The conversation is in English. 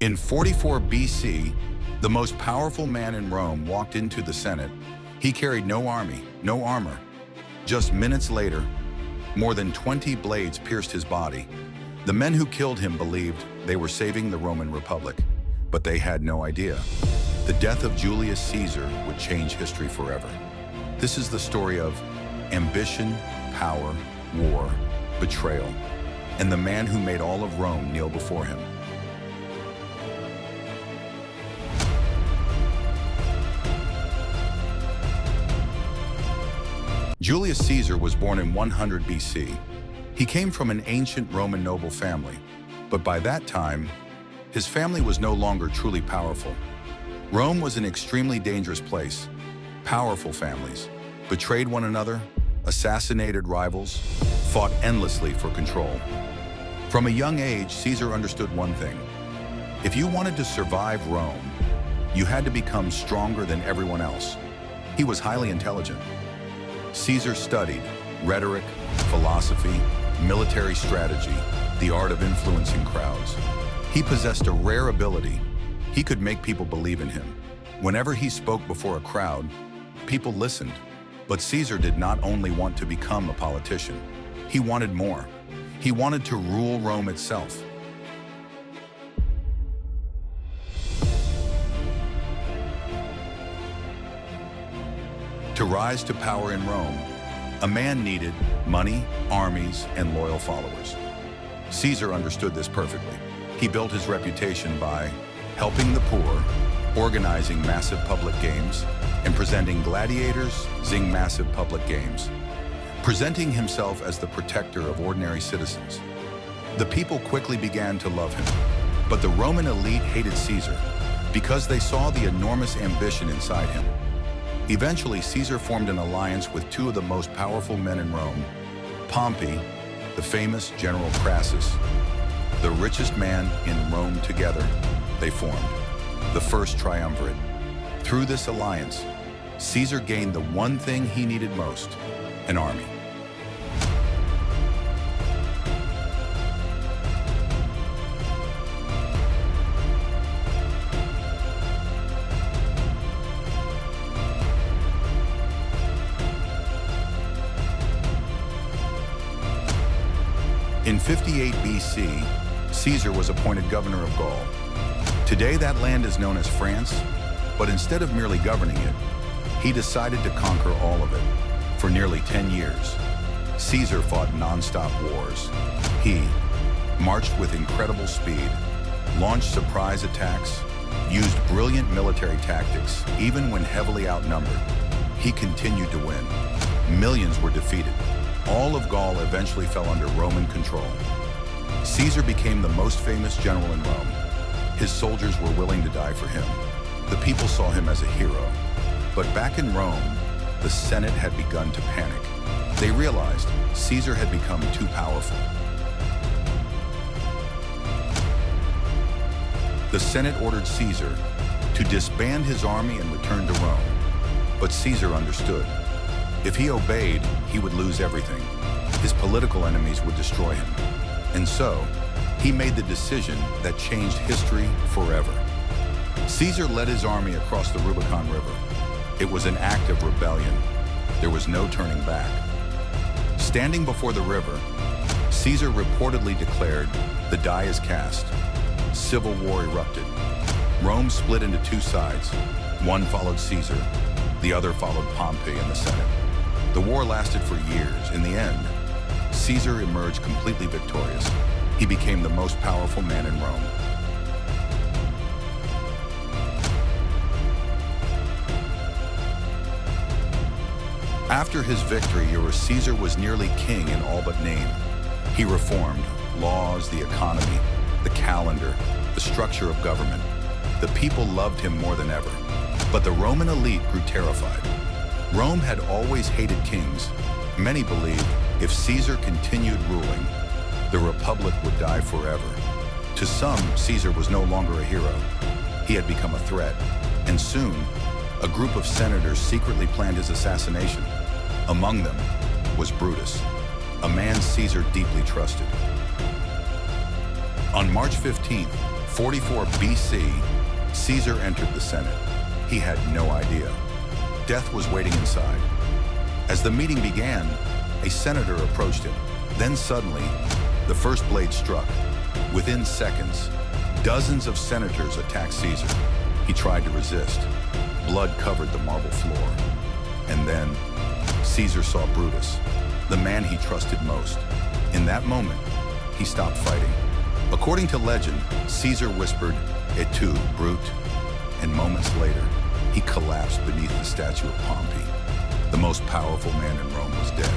In 44 BC, the most powerful man in Rome walked into the Senate. He carried no army, no armor. Just minutes later, more than 20 blades pierced his body. The men who killed him believed they were saving the Roman Republic, but they had no idea. The death of Julius Caesar would change history forever. This is the story of ambition, power, war, betrayal, and the man who made all of Rome kneel before him. Julius Caesar was born in 100 BC. He came from an ancient Roman noble family, but by that time, his family was no longer truly powerful. Rome was an extremely dangerous place. Powerful families betrayed one another, assassinated rivals, fought endlessly for control. From a young age, Caesar understood one thing. If you wanted to survive Rome, you had to become stronger than everyone else. He was highly intelligent. Caesar studied rhetoric, philosophy, military strategy, the art of influencing crowds. He possessed a rare ability. He could make people believe in him. Whenever he spoke before a crowd, people listened. But Caesar did not only want to become a politician. He wanted more. He wanted to rule Rome itself. To rise to power in Rome, a man needed money, armies, and loyal followers. Caesar understood this perfectly. He built his reputation by helping the poor, organizing massive public games, and presenting gladiators, massive public games, presenting himself as the protector of ordinary citizens. The people quickly began to love him, but the Roman elite hated Caesar because they saw the enormous ambition inside him. Eventually, Caesar formed an alliance with two of the most powerful men in Rome, Pompey, the famous General Crassus, the richest man in Rome. Together, they formed the first triumvirate. Through this alliance, Caesar gained the one thing he needed most, an army. In 58 BC, Caesar was appointed governor of Gaul. Today, that land is known as France, but instead of merely governing it, he decided to conquer all of it. For nearly 10 years, Caesar fought non-stop wars. He marched with incredible speed, launched surprise attacks, used brilliant military tactics, even when heavily outnumbered. He continued to win. Millions were defeated. All of Gaul eventually fell under Roman control. Caesar became the most famous general in Rome. His soldiers were willing to die for him. The people saw him as a hero. But back in Rome, the Senate had begun to panic. They realized Caesar had become too powerful. The Senate ordered Caesar to disband his army and return to Rome. But Caesar understood. If he obeyed, he would lose everything. His political enemies would destroy him. And so, he made the decision that changed history forever. Caesar led his army across the Rubicon River. It was an act of rebellion. There was no turning back. Standing before the river, Caesar reportedly declared, "The die is cast." Civil war erupted. Rome split into two sides. One followed Caesar, the other followed Pompey and the Senate. The war lasted for years. In the end, Caesar emerged completely victorious. He became the most powerful man in Rome. After his victory, Caesar was nearly king in all but name. He reformed laws, the economy, the calendar, the structure of government. The people loved him more than ever. But the Roman elite grew terrified. Rome had always hated kings. Many believed if Caesar continued ruling, the Republic would die forever. To some, Caesar was no longer a hero. He had become a threat. And soon, a group of senators secretly planned his assassination. Among them was Brutus, a man Caesar deeply trusted. On March 15th, 44 BC, Caesar entered the Senate. He had no idea. Death was waiting inside. As the meeting began, a senator approached him. Then suddenly, the first blade struck. Within seconds, dozens of senators attacked Caesar. He tried to resist. Blood covered the marble floor. And then, Caesar saw Brutus, the man he trusted most. In that moment, he stopped fighting. According to legend, Caesar whispered, "Et tu, Brute?" And moments later, he collapsed beneath the statue of Pompey. The most powerful man in Rome was dead.